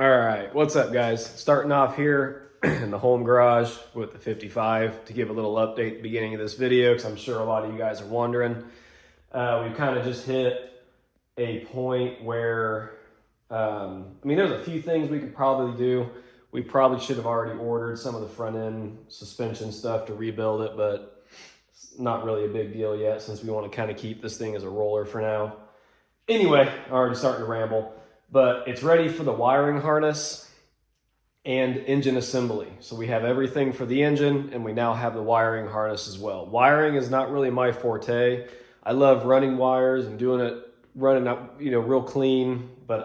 All right, what's up guys? Starting off here in the home garage with the 55 to give a little update at the beginning of this video because I'm sure a lot of you guys are wondering. We've kind of just hit a point where, there's a few things we could probably do. We probably should have already ordered some of the front end suspension stuff to rebuild it, but it's not really a big deal yet since we want to kind of keep this thing as a roller for now. Anyway, I'm already starting to ramble. But it's ready for the wiring harness and engine assembly. So we have everything for the engine and we now have the wiring harness as well. Wiring is not really my forte. I love running wires and running up, real clean. But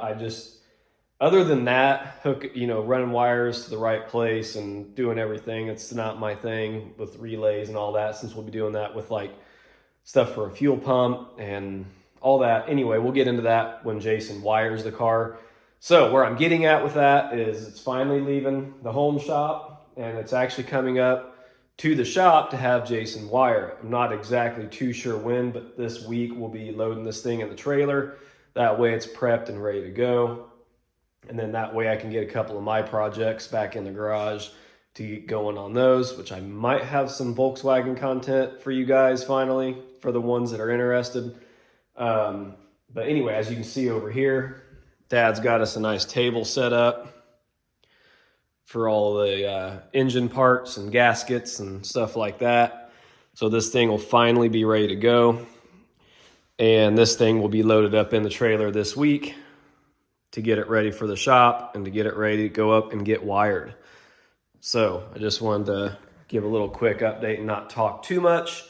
other than that, running wires to the right place and doing everything, it's not my thing with relays and all that, since we'll be doing that with like stuff for a fuel pump and all that. Anyway, we'll get into that when Jason wires the car. So where I'm getting at with that is it's finally leaving the home shop and it's actually coming up to the shop to have Jason wire it. I'm not exactly too sure when, but this week we'll be loading this thing in the trailer. That way it's prepped and ready to go. And then that way I can get a couple of my projects back in the garage to get going on those, which I might have some Volkswagen content for you guys finally, for the ones that are interested. But anyway, as you can see over here, Dad's got us a nice table set up for all the engine parts and gaskets and stuff like that. So this thing will finally be ready to go. And this thing will be loaded up in the trailer this week to get it ready for the shop and to get it ready to go up and get wired. So I just wanted to give a little quick update and not talk too much,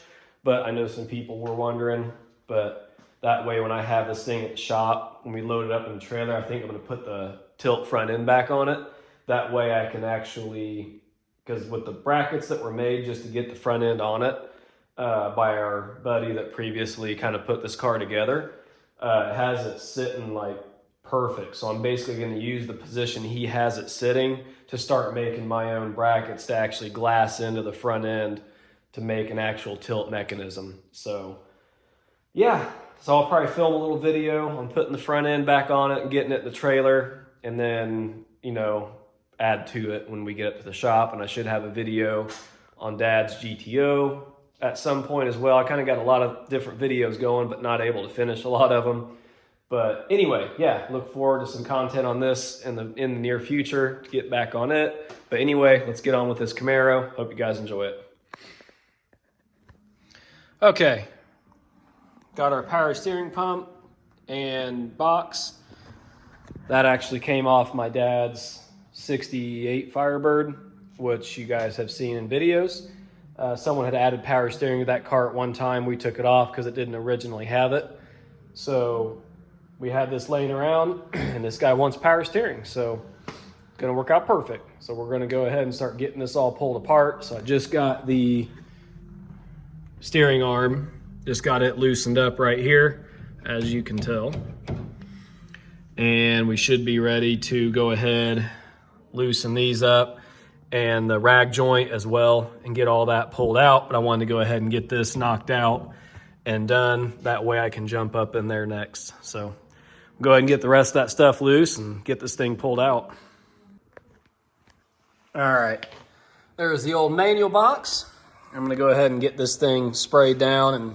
but I know some people were wondering. But that way, when I have this thing at the shop, when we load it up in the trailer, I think I'm going to put the tilt front end back on it. That way I can actually, because with the brackets that were made just to get the front end on it by our buddy that previously kind of put this car together, it has it sitting like perfect. So I'm basically going to use the position he has it sitting to start making my own brackets to actually glass into the front end to make an actual tilt mechanism. So yeah, so I'll probably film a little video on putting the front end back on it and getting it in the trailer, and then, add to it when we get up to the shop. And I should have a video on Dad's GTO at some point as well. I kind of got a lot of different videos going, but not able to finish a lot of them. But anyway, yeah, look forward to some content on this in the near future to get back on it. But anyway, let's get on with this Camaro. Hope you guys enjoy it. Okay. Got our power steering pump and box. That actually came off my dad's 68 Firebird, which you guys have seen in videos. Someone had added power steering to that car at one time. We took it off because it didn't originally have it. So we had this laying around and this guy wants power steering. So it's gonna work out perfect. So we're gonna go ahead and start getting this all pulled apart. So I just got the steering arm. Just got it loosened up right here, as you can tell. And we should be ready to go ahead, loosen these up and the rag joint as well and get all that pulled out. But I wanted to go ahead and get this knocked out and done. That way I can jump up in there next. So go ahead and get the rest of that stuff loose and get this thing pulled out. All right, there's the old manual box. I'm gonna go ahead and get this thing sprayed down and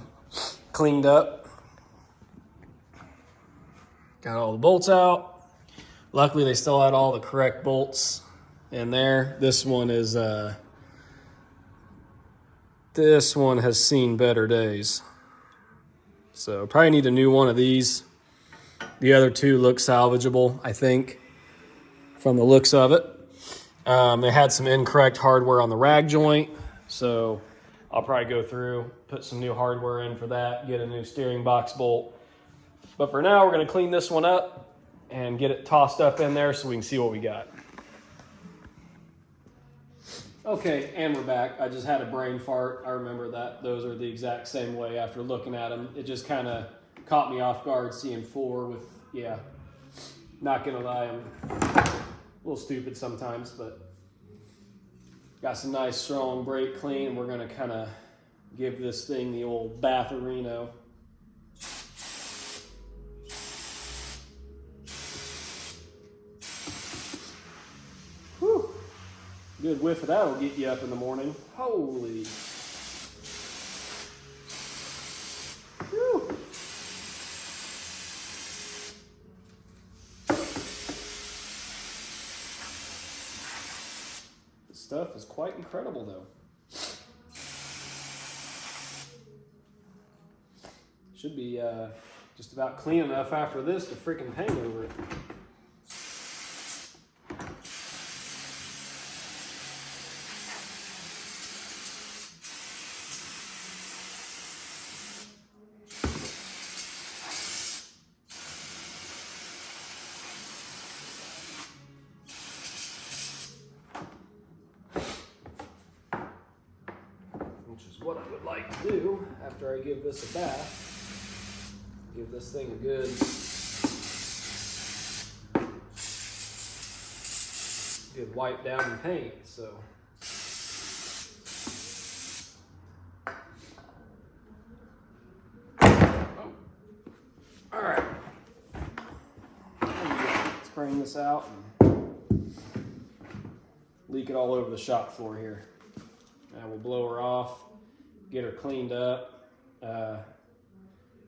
cleaned up. Got all the bolts out. Luckily they still had all the correct bolts in there. This one has seen better days. So probably need a new one of these. The other two look salvageable, I think, from the looks of it. They had some incorrect hardware on the rag joint, so I'll probably go through, put some new hardware in for that, get a new steering box bolt. But for now, we're gonna clean this one up and get it tossed up in there so we can see what we got. Okay, and we're back. I just had a brain fart. I remember that those are the exact same way after looking at them. It just kind of caught me off guard seeing 4 with, yeah, not gonna lie, I'm a little stupid sometimes, but got some nice strong brake clean. We're gonna kind of give this thing the old batherino. Good whiff of that'll get you up in the morning. Holy. Whew. This stuff is quite incredible though. Should be just about clean enough after this to freaking paint over it. Which is what I would like to do after I give this a bath. Give this thing a good wipe down and paint. So all right, let's bring this out and leak it all over the shop floor here. Now we'll blow her off, get her cleaned up.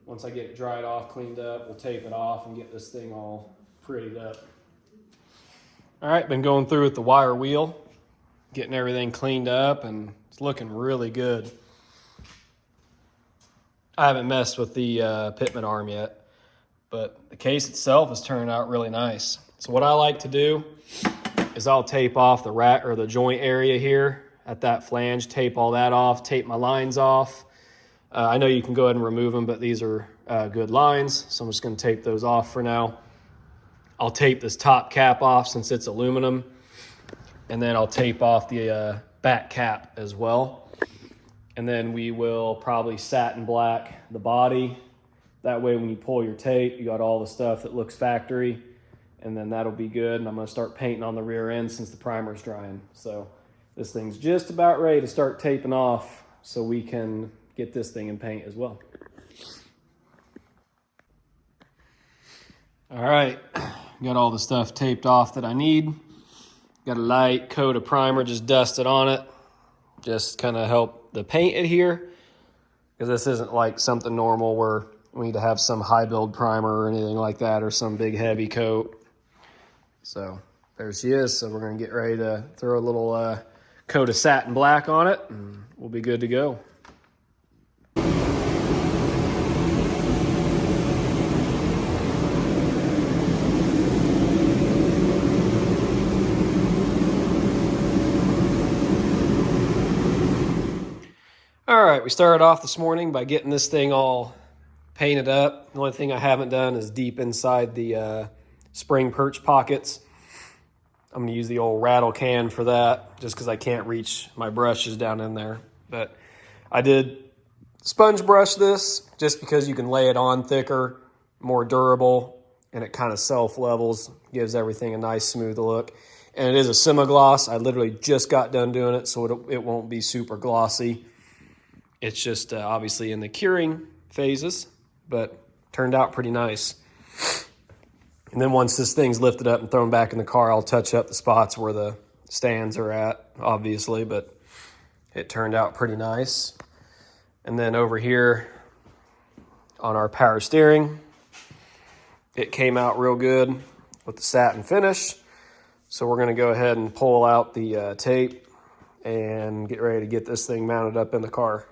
Once I get it dried off, cleaned up, we'll tape it off and get this thing all prettied up. All right, been going through with the wire wheel, getting everything cleaned up, and it's looking really good. I haven't messed with the pitman arm yet, but the case itself is turning out really nice. So what I like to do is I'll tape off the rack or the joint area here at that flange, tape all that off, tape my lines off. I know you can go ahead and remove them, but these are good lines, so I'm just going to tape those off for now. I'll tape this top cap off since it's aluminum, and then I'll tape off the back cap as well. And then we will probably satin black the body. That way when you pull your tape, you got all the stuff that looks factory, and then that'll be good. And I'm going to start painting on the rear end since the primer's drying. So this thing's just about ready to start taping off so we can get this thing in paint as well. All right, got all the stuff taped off that I need. Got a light coat of primer just dusted on it. Just kind of help the paint adhere, because this isn't like something normal where we need to have some high build primer or anything like that, or some big heavy coat. So there she is. So we're gonna get ready to throw a little coat of satin black on it, and we'll be good to go. All right, we started off this morning by getting this thing all painted up. The only thing I haven't done is deep inside the spring perch pockets. I'm gonna use the old rattle can for that, just because I can't reach my brushes down in there. But I did sponge brush this just because you can lay it on thicker, more durable, and it kind of self-levels, gives everything a nice smooth look. And it is a semi-gloss. I literally just got done doing it, so it won't be super glossy. It's just obviously in the curing phases, but turned out pretty nice. And then once this thing's lifted up and thrown back in the car, I'll touch up the spots where the stands are at, obviously, but it turned out pretty nice. And then over here on our power steering, it came out real good with the satin finish. So we're gonna go ahead and pull out the tape and get ready to get this thing mounted up in the car.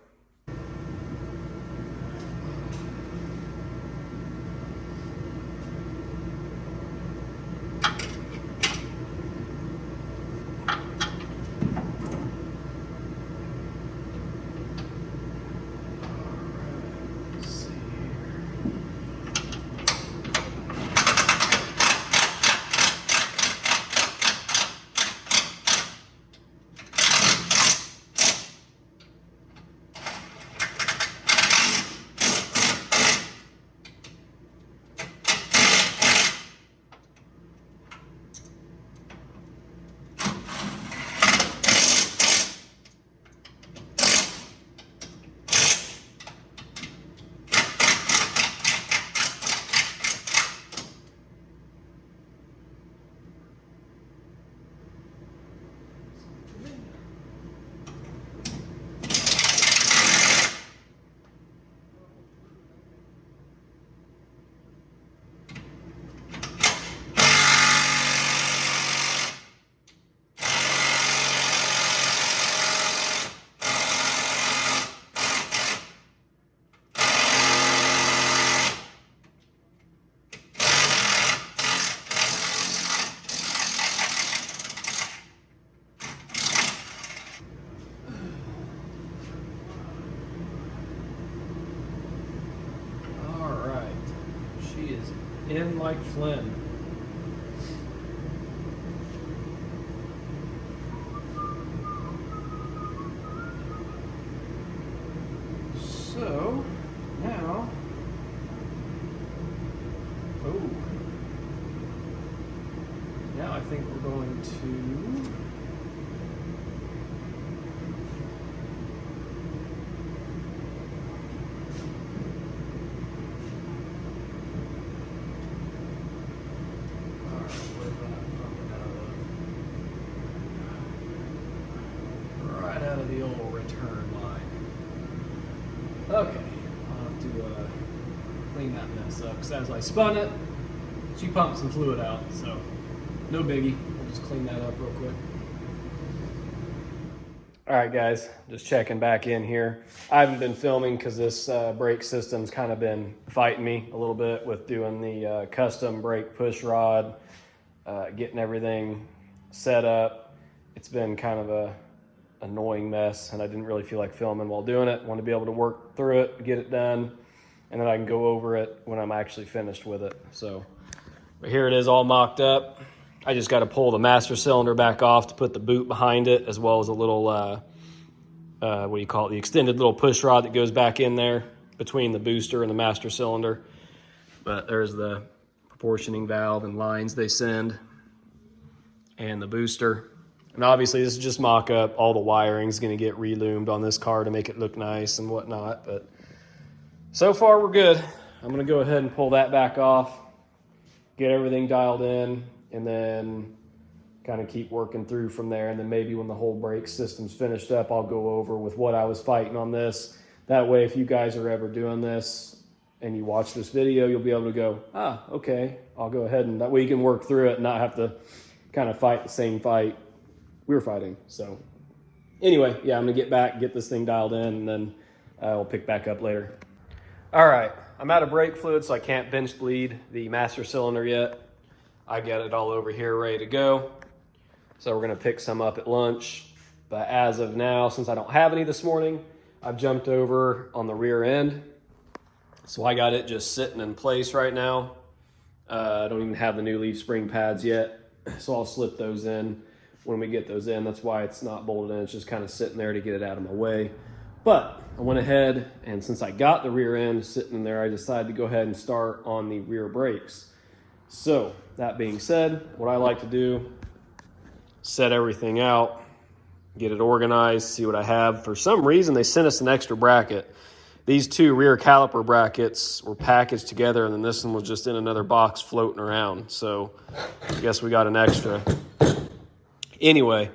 Mike Flynn. So now, now I think we're going to right out of the old return line. Okay, I'll have to clean that mess up because as I spun it, she pumped some fluid out, so no biggie. We'll just clean that up real quick. All right, guys, just checking back in here. I haven't been filming because this brake system's kind of been fighting me a little bit with doing the custom brake push rod, getting everything set up. It's been kind of a annoying mess, and I didn't really feel like filming while doing it. I want to be able to work through it, get it done, and then I can go over it when I'm actually finished with it. So, but here it is all mocked up. I just got to pull the master cylinder back off to put the boot behind it, as well as a little, what do you call it, the extended little push rod that goes back in there between the booster and the master cylinder. But there's the proportioning valve and lines they send, and the booster. And obviously this is just mock-up. All the wiring is going to get reloomed on this car to make it look nice and whatnot. But so far we're good. I'm going to go ahead and pull that back off, get everything dialed in, and then kind of keep working through from there. And then maybe when the whole brake system's finished up, I'll go over with what I was fighting on this. That way, if you guys are ever doing this and you watch this video, you'll be able to go, okay, I'll go ahead, and that way you can work through it and not have to kind of fight the same fight we were fighting. So anyway, yeah, I'm gonna get back, get this thing dialed in, and then we'll pick back up later. All right, I'm out of brake fluid, so I can't bench bleed the master cylinder yet. I got it all over here ready to go. So we're gonna pick some up at lunch. But as of now, since I don't have any this morning, I've jumped over on the rear end. So I got it just sitting in place right now. I don't even have the new leaf spring pads yet. So I'll slip those in when we get those in. That's why it's not bolted in. It's just kind of sitting there to get it out of my way. But I went ahead, and since I got the rear end sitting in there, I decided to go ahead and start on the rear brakes. So that being said, what I like to do, set everything out, get it organized, see what I have. For some reason, they sent us an extra bracket. These two rear caliper brackets were packaged together, and then this one was just in another box floating around. So I guess we got an extra. Anyway,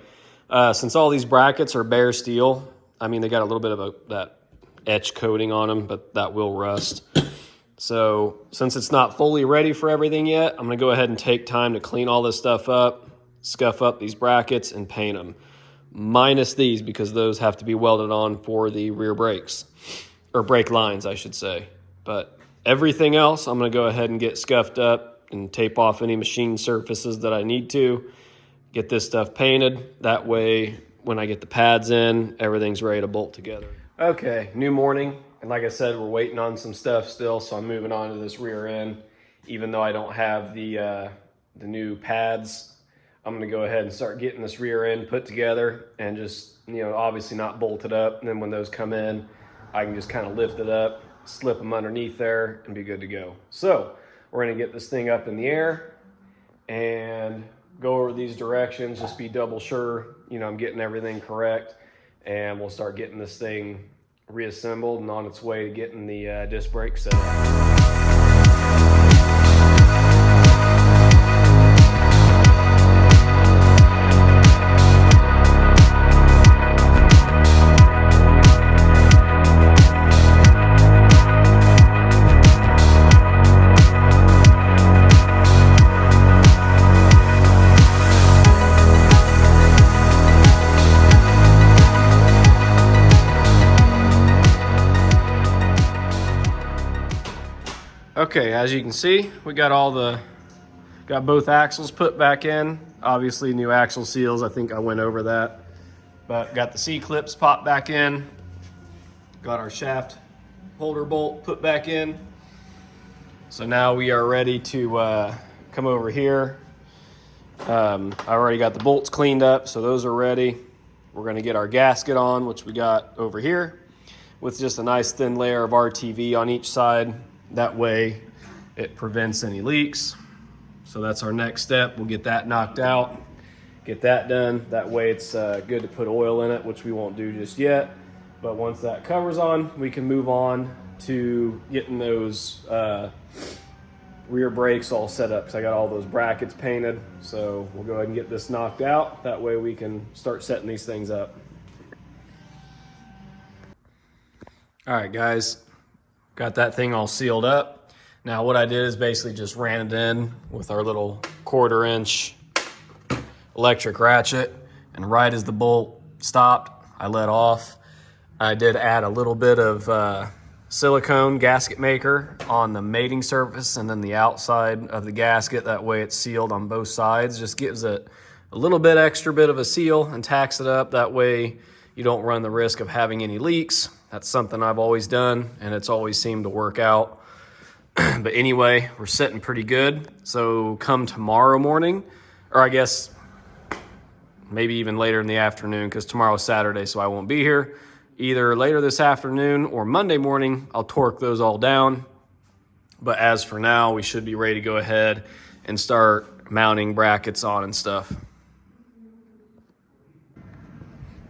since all these brackets are bare steel, I mean, they got a little bit of that etch coating on them, but that will rust. So since it's not fully ready for everything yet, I'm going to go ahead and take time to clean all this stuff up, scuff up these brackets, and paint them. Minus these, because those have to be welded on for the rear brakes. Or brake lines, I should say. But everything else, I'm going to go ahead and get scuffed up and tape off any machine surfaces that I need to. Get this stuff painted. That way, when I get the pads in, everything's ready to bolt together. Okay, new morning. And like I said, we're waiting on some stuff still, so I'm moving on to this rear end. Even though I don't have the new pads, I'm going to go ahead and start getting this rear end put together and just, obviously not bolted up. And then when those come in, I can just kind of lift it up, slip them underneath there, and be good to go. So we're going to get this thing up in the air and go over these directions, just be double sure, I'm getting everything correct, and we'll start getting this thing reassembled and on its way to getting the disc brake set up. Okay, as you can see, we got both axles put back in. Obviously new axle seals, I think I went over that. But got the C-clips popped back in. Got our shaft holder bolt put back in. So now we are ready to come over here. I already got the bolts cleaned up, so those are ready. We're going to get our gasket on, which we got over here, with just a nice thin layer of RTV on each side. That way it prevents any leaks. So that's our next step. We'll get that knocked out, get that done. That way it's good to put oil in it, which we won't do just yet. But once that cover's on, we can move on to getting those rear brakes all set up, because I got all those brackets painted. So we'll go ahead and get this knocked out. That way we can start setting these things up. All right, guys, got that thing all sealed up. Now what I did is basically just ran it in with our little 1/4 inch electric ratchet, and right as the bolt stopped, I let off. I did add a little bit of silicone gasket maker on the mating surface and then the outside of the gasket. That way it's sealed on both sides. Just gives it a little bit extra bit of a seal and tacks it up. That way you don't run the risk of having any leaks. That's something I've always done, and it's always seemed to work out. But anyway, we're sitting pretty good. So come tomorrow morning, or I guess maybe even later in the afternoon, because tomorrow's Saturday, so I won't be here. Either later this afternoon or Monday morning, I'll torque those all down. But as for now, we should be ready to go ahead and start mounting brackets on and stuff.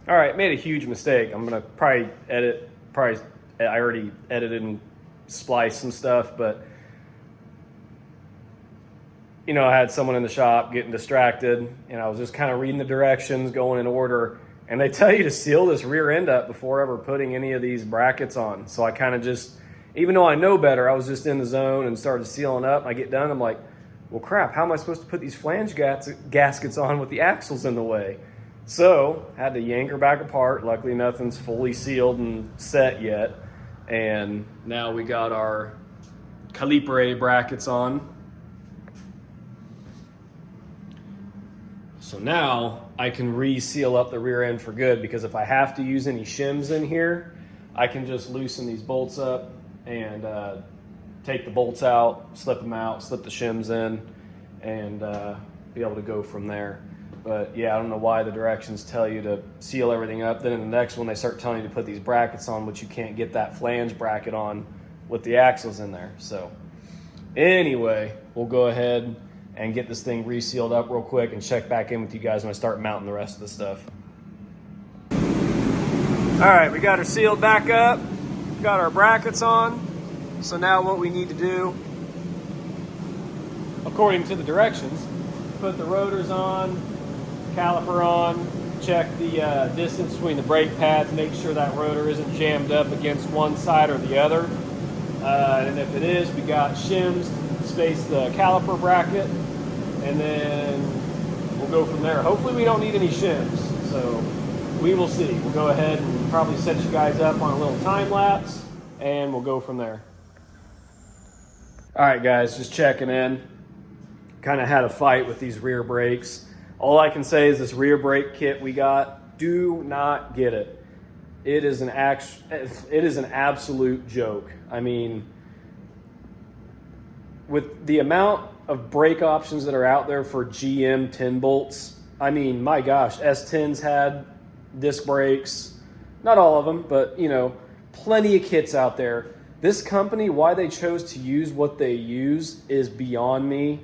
All right, made a huge mistake. I'm gonna probably I already edited and spliced some stuff, but you know, I had someone in the shop getting distracted, and I was just kind of reading the directions, going in order. And they tell you to seal this rear end up before ever putting any of these brackets on. So I kind of just, even though I know better, I was just in the zone and started sealing up. I get done, I'm like, well, crap, how am I supposed to put these flange gaskets on with the axles in the way? So I had to yank her back apart. Luckily, nothing's fully sealed and set yet. And now we got our caliper brackets on. So now I can re-seal up the rear end for good, because if I have to use any shims in here, I can just loosen these bolts up and take the bolts out, slip them out, slip the shims in, and be able to go from there. But yeah, I don't know why the directions tell you to seal everything up. Then in the next one, they start telling you to put these brackets on, which you can't get that flange bracket on with the axles in there. So anyway, we'll go ahead and get this thing resealed up real quick and check back in with you guys when I start mounting the rest of the stuff. All right, we got her sealed back up, got our brackets on. So now what we need to do, according to the directions, put the rotors on, caliper on, check the distance between the brake pads, make sure that rotor isn't jammed up against one side or the other. And if it is, we got shims to space the caliper bracket, and then we'll go from there. Hopefully we don't need any shims, so we will see. We'll go ahead and probably set you guys up on a little time lapse, and we'll go from there. All right, guys, just checking in. Kind of had a fight with these rear brakes. All I can say is this rear brake kit we got, do not get it. It is an absolute joke. I mean, with the amount of brake options that are out there for GM 10 bolts, I mean, my gosh, S10s had disc brakes. Not all of them, but you know, plenty of kits out there. This company, why they chose to use what they use is beyond me.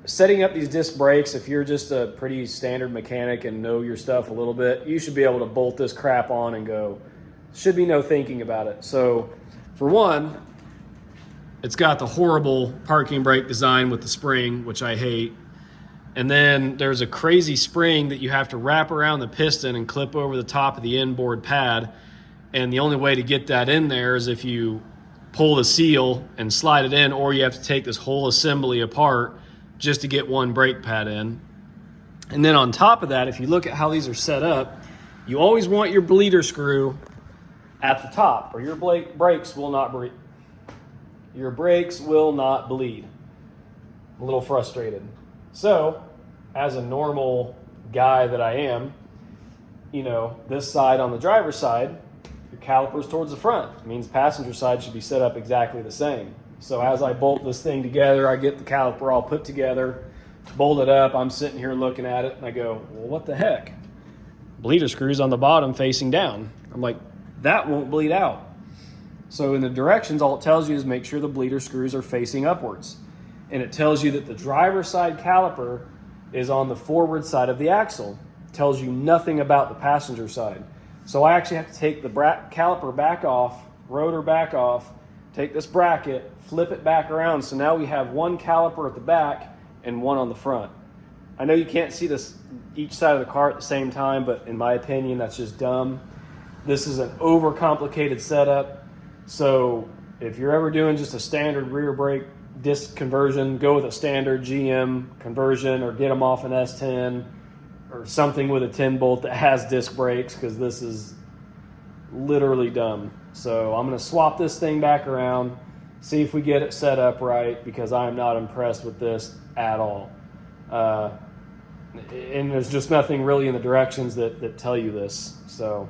Setting up these disc brakes, if you're just a pretty standard mechanic and know your stuff a little bit, you should be able to bolt this crap on and go. Should be no thinking about it. So for one, it's got the horrible parking brake design with the spring, which I hate. And then there's a crazy spring that you have to wrap around the piston and clip over the top of the inboard pad. And the only way to get that in there is if you pull the seal and slide it in, or you have to take this whole assembly apart just to get one brake pad in. And then on top of that, if you look at how these are set up, you always want your bleeder screw at the top, or your brakes will not bleed. Your brakes will not bleed. I'm a little frustrated. So, as a normal guy that I am, you know, this side on the driver's side, your caliper's towards the front. It means passenger side should be set up exactly the same. So as I bolt this thing together, I get the caliper all put together, bolt it up. I'm sitting here looking at it and I go, well, what the heck? Bleeder screws on the bottom facing down. I'm like, that won't bleed out. So in the directions, all it tells you is make sure the bleeder screws are facing upwards. And it tells you that the driver's side caliper is on the forward side of the axle. It tells you nothing about the passenger side. So I actually have to take the caliper back off, rotor back off, take this bracket, flip it back around. So now we have one caliper at the back and one on the front. I know you can't see this each side of the car at the same time, but in my opinion, that's just dumb. This is an overcomplicated setup. So if you're ever doing just a standard rear brake disc conversion, go with a standard GM conversion or get them off an S10 or something with a 10 bolt that has disc brakes, because this is literally dumb. So I'm going to swap this thing back around, see if we get it set up right, because I am not impressed with this at all. And there's just nothing really in the directions that tell you this. So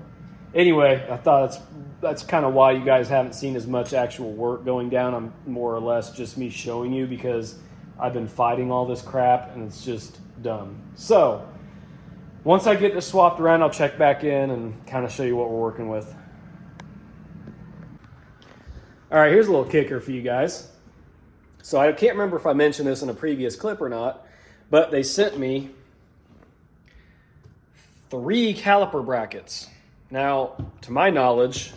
anyway, I thought that's kind of why you guys haven't seen as much actual work going down. I'm more or less just me showing you, because I've been fighting all this crap and it's just dumb. So once I get this swapped around, I'll check back in and kind of show you what we're working with. All right, here's a little kicker for you guys. So I can't remember if I mentioned this in a previous clip or not, but they sent me 3 caliper brackets. Now, to my knowledge,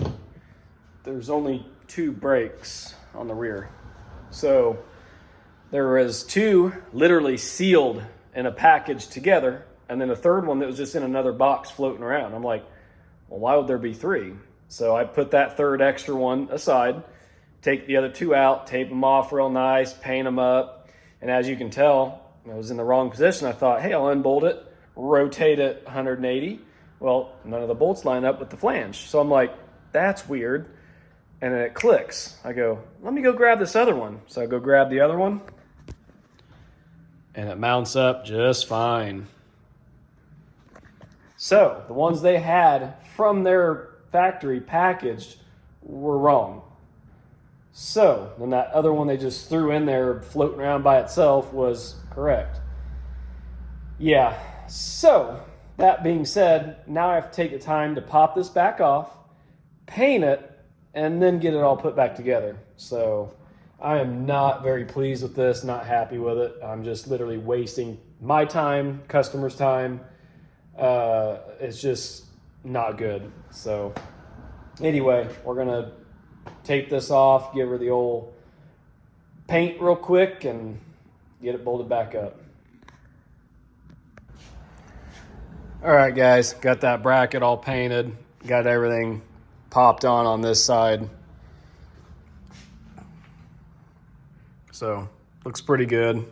there's only 2 brakes on the rear. So there was 2 literally sealed in a package together, and then a third one that was just in another box floating around. I'm like, well, why would there be 3? So I put that third extra one aside, take the other 2 out, tape them off real nice, paint them up. And as you can tell, I was in the wrong position. I thought, hey, I'll unbolt it, rotate it 180. Well, none of the bolts line up with the flange. So I'm like, that's weird. And then it clicks. I go, let me go grab this other one. So I go grab the other one, and it mounts up just fine. So the ones they had from their factory packaged were wrong. So then that other one they just threw in there floating around by itself was correct. Yeah, so that being said, now I have to take the time to pop this back off, paint it, and then get it all put back together. So I am not very pleased with this, not happy with it. I'm just literally wasting my time, customers' time. It's just not good. So anyway, we're gonna tape this off, give her the old paint real quick, and get it bolted back up. All right, guys, got that bracket all painted, got everything popped on this side. So looks pretty good.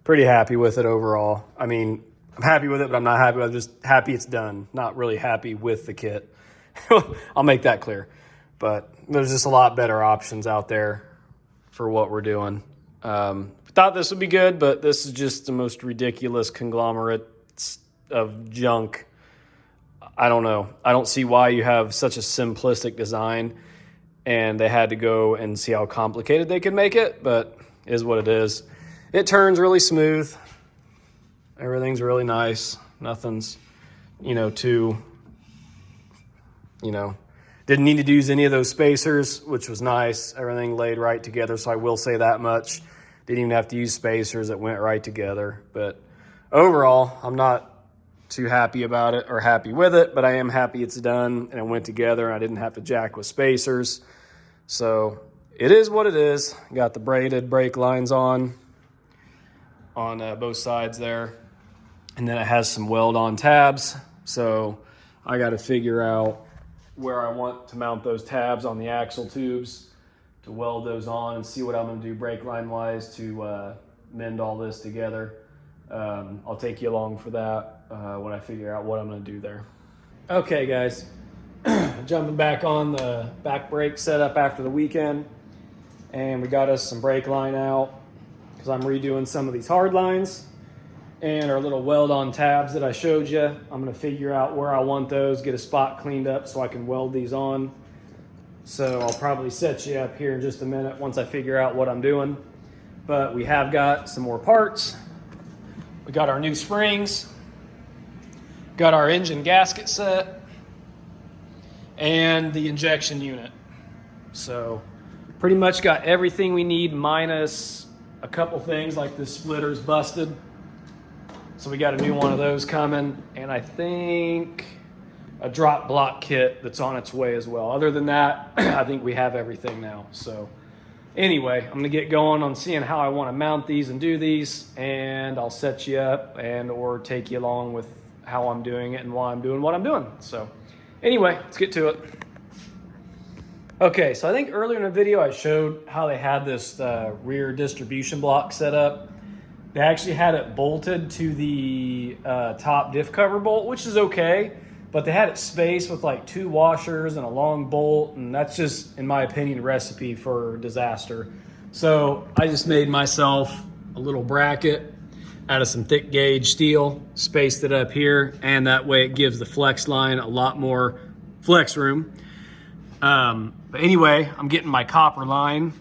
Pretty happy with it overall. I mean, I'm happy with it, but I'm not happy with it. I'm just happy it's done. Not really happy with the kit. I'll make that clear. But there's just a lot better options out there for what we're doing. Thought this would be good, but this is just the most ridiculous conglomerate of junk. I don't know. I don't see why you have such a simplistic design and they had to go and see how complicated they could make it, but it is what it is. It turns really smooth. Everything's really nice. Nothing's, too, didn't need to use any of those spacers, which was nice. Everything laid right together, so I will say that much. Didn't even have to use spacers. That went right together. But overall, I'm not too happy about it or happy with it, but I am happy it's done and it went together and I didn't have to jack with spacers. So it is what it is. Got the braided brake lines on both sides there. And then it has some weld-on tabs. So I got to figure out where I want to mount those tabs on the axle tubes to weld those on and see what I'm going to do brake line wise to mend all this together. I'll take you along for that when I figure out what I'm going to do there. Okay, guys, jumping back on the back brake setup after the weekend, and we got us some brake line out because I'm redoing some of these hard lines and our little weld-on tabs that I showed you. I'm going to figure out where I want those, get a spot cleaned up so I can weld these on. So I'll probably set you up here in just a minute once I figure out what I'm doing. But we have got some more parts. We got our new springs, got our engine gasket set, and the injection unit. So pretty much got everything we need minus a couple things like this splitter's busted. So we got a new one of those coming, and I think a drop block kit that's on its way as well. Other than that, I think we have everything now. So anyway, I'm gonna get going on seeing how I wanna mount these and do these, and I'll set you up and or take you along with how I'm doing it and why I'm doing what I'm doing. So anyway, let's get to it. Okay, so I think earlier in the video I showed how they had this rear distribution block set up. They actually had it bolted to the top diff cover bolt, which is okay. But they had it spaced with like 2 washers and a long bolt, and that's just, in my opinion, a recipe for disaster. So I just made myself a little bracket out of some thick gauge steel, spaced it up here, and that way it gives the flex line a lot more flex room. But anyway, I'm getting my copper line,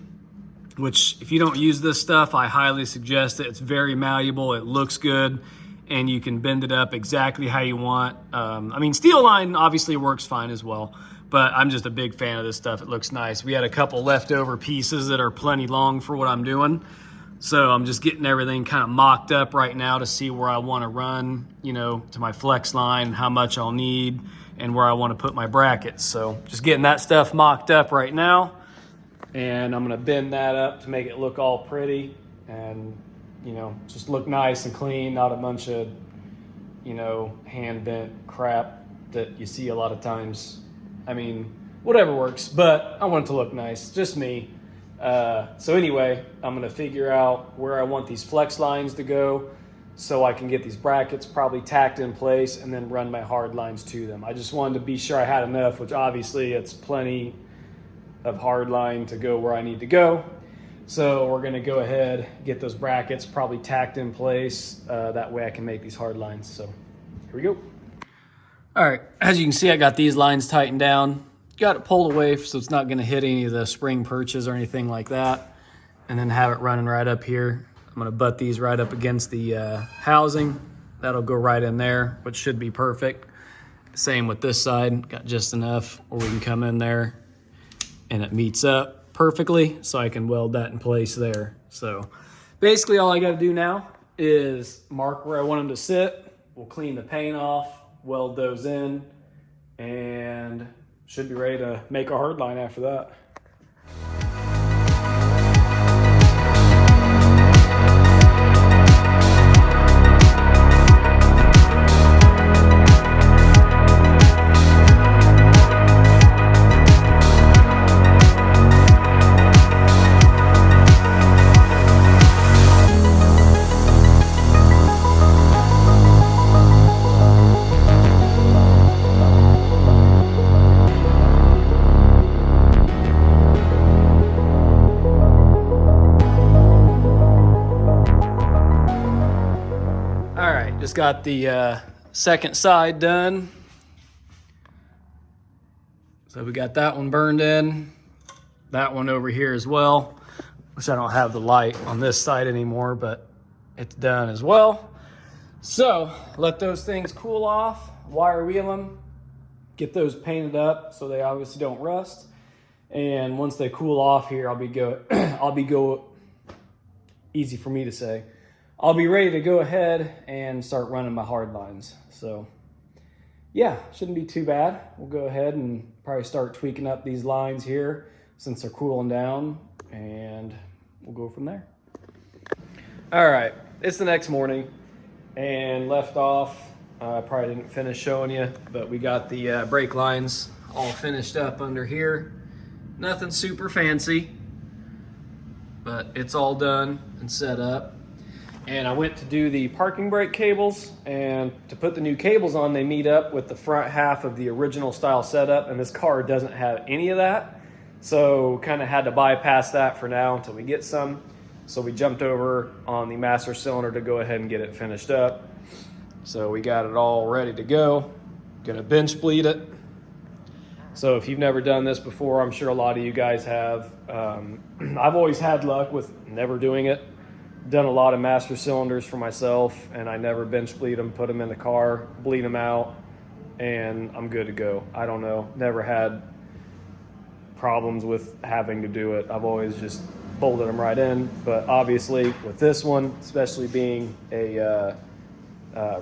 which if you don't use this stuff, I highly suggest it. It's very malleable, it looks good, and you can bend it up exactly how you want. I mean, steel line obviously works fine as well, but I'm just a big fan of this stuff. It looks nice. We had a couple leftover pieces that are plenty long for what I'm doing. So I'm just getting everything kind of mocked up right now to see where I want to run, you know, to my flex line, how much I'll need, and where I want to put my brackets. So just getting that stuff mocked up right now. And I'm gonna bend that up to make it look all pretty and, you know, just look nice and clean, not a bunch of, you know, hand bent crap that you see a lot of times. I mean, whatever works, but I want it to look nice, just me. So anyway, I'm gonna figure out where I want these flex lines to go so I can get these brackets probably tacked in place and then run my hard lines to them. I just wanted to be sure I had enough, which obviously it's plenty of hard line to go where I need to go. So we're gonna go ahead, get those brackets probably tacked in place. That way I can make these hard lines. So here we go. All right, as you can see, I got these lines tightened down. Got it pulled away so it's not gonna hit any of the spring perches or anything like that. And then have it running right up here. I'm gonna butt these right up against the housing. That'll go right in there, which should be perfect. Same with this side, got just enough where we can come in there and it meets up perfectly, so I can weld that in place there. So basically all I gotta do now is mark where I want them to sit. We'll clean the paint off, weld those in, and should be ready to make a hard line after that. Just got the second side done. So we got that one burned in, that one over here as well, which I don't have the light on this side anymore, but it's done as well. So let those things cool off, wire wheel them, get those painted up so they obviously don't rust. And once they cool off here, I'll be easy for me to say. I'll be ready to go ahead and start running my hard lines. So yeah, shouldn't be too bad. We'll go ahead and probably start tweaking up these lines here since they're cooling down, and we'll go from there. All right, it's the next morning and left off. I probably didn't finish showing you, but we got the brake lines all finished up under here. Nothing super fancy, but it's all done and set up. And I went to do the parking brake cables, and to put the new cables on, they meet up with the front half of the original style setup, and this car doesn't have any of that. So kind of had to bypass that for now until we get some. So we jumped over on the master cylinder to go ahead and get it finished up. So we got it all ready to go. Gonna bench bleed it. So if you've never done this before, I'm sure a lot of you guys have. I've always had luck with never doing it. Done a lot of master cylinders for myself, and I never bench bleed them, put them in the car, bleed them out, and I'm good to go. I don't know, never had problems with having to do it. I've always just bolted them right in. But obviously with this one, especially being a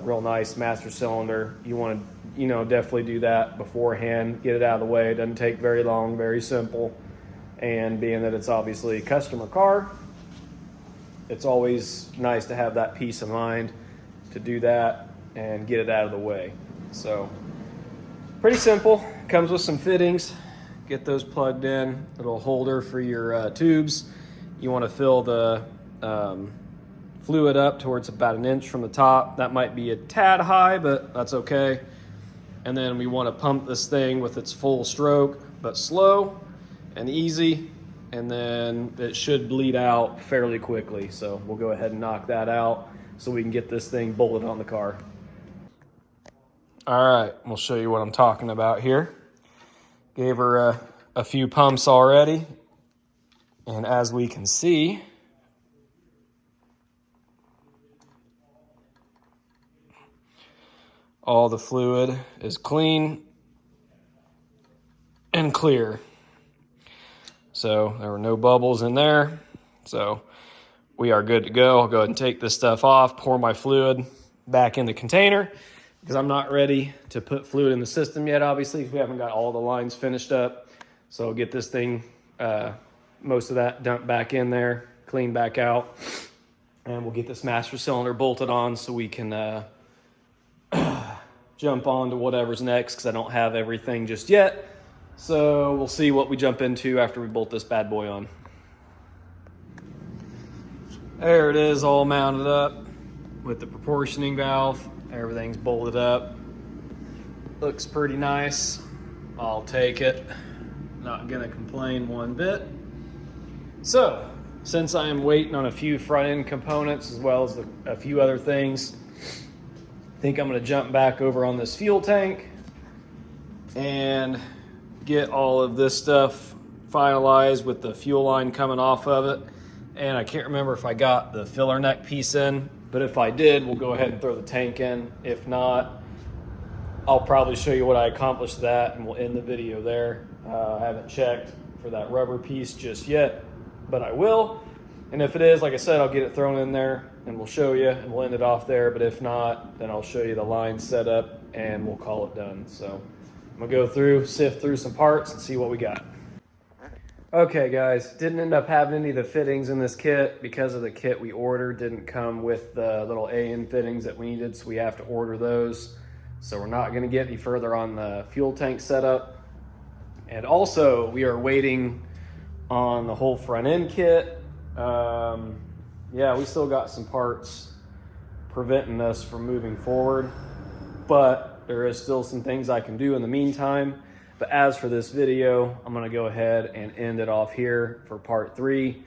real nice master cylinder, you want to, you know, definitely do that beforehand, get it out of the way. It doesn't take very long, very simple. And being that it's obviously a customer car, it's always nice to have that peace of mind to do that and get it out of the way. So pretty simple. Comes with some fittings. Get those plugged in. Little holder for your tubes. You want to fill the fluid up towards about 1 inch from the top. That might be a tad high, but that's okay. And then we want to pump this thing with its full stroke, but slow and easy. And then it should bleed out fairly quickly. So we'll go ahead and knock that out so we can get this thing bolted on the car. All right, we'll show you what I'm talking about here. Gave her a few pumps already. And as we can see, all the fluid is clean and clear. So there were no bubbles in there. So we are good to go. I'll go ahead and take this stuff off, pour my fluid back in the container because I'm not ready to put fluid in the system yet, obviously. We haven't got all the lines finished up. So I'll get this thing, most of that dumped back in there, clean back out, and we'll get this master cylinder bolted on so we can jump on to whatever's next because I don't have everything just yet. So we'll see what we jump into after we bolt this bad boy on. There it is, all mounted up with the proportioning valve. Everything's bolted up. Looks pretty nice. I'll take it. Not gonna complain one bit. So, since I am waiting on a few front end components as well as a few other things, I think I'm gonna jump back over on this fuel tank and get all of this stuff finalized with the fuel line coming off of it. And I can't remember if I got the filler neck piece in, but if I did, we'll go ahead and throw the tank in. If not, I'll probably show you what I accomplished that and we'll end the video there. I haven't checked for that rubber piece just yet, but I will. And if it is, like I said, I'll get it thrown in there and we'll show you and we'll end it off there. But if not, then I'll show you the line set up and we'll call it done. So I'm gonna go through, sift through some parts and see what we got. Okay guys, didn't end up having any of the fittings in this kit because of the kit we ordered didn't come with the little AN fittings that we needed, so we have to order those. So we're not gonna get any further on the fuel tank setup. And also we are waiting on the whole front end kit. Yeah, we still got some parts preventing us from moving forward, but there is still some things I can do in the meantime. But as for this video, I'm gonna go ahead and end it off here for part 3.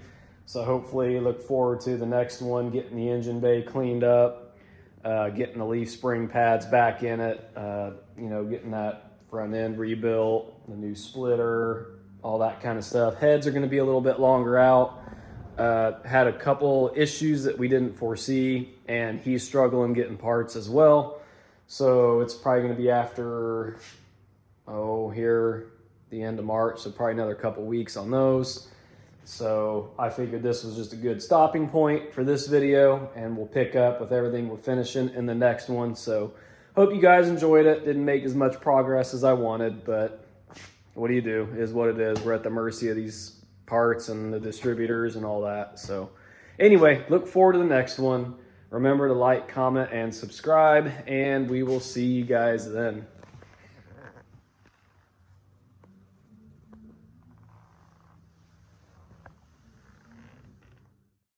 So hopefully look forward to the next one, getting the engine bay cleaned up, getting the leaf spring pads back in it, you know, getting that front end rebuilt, the new splitter, all that kind of stuff. Heads are gonna be a little bit longer out. Had a couple issues that we didn't foresee, and he's struggling getting parts as well. So it's probably gonna be after, here the end of March, so probably another couple weeks on those. So I figured this was just a good stopping point for this video, and we'll pick up with everything we're finishing in the next one. So hope you guys enjoyed it. Didn't make as much progress as I wanted, but what do you do? It is what it is. We're at the mercy of these parts and the distributors and all that. So anyway, look forward to the next one. Remember to like, comment, and subscribe, and we will see you guys then.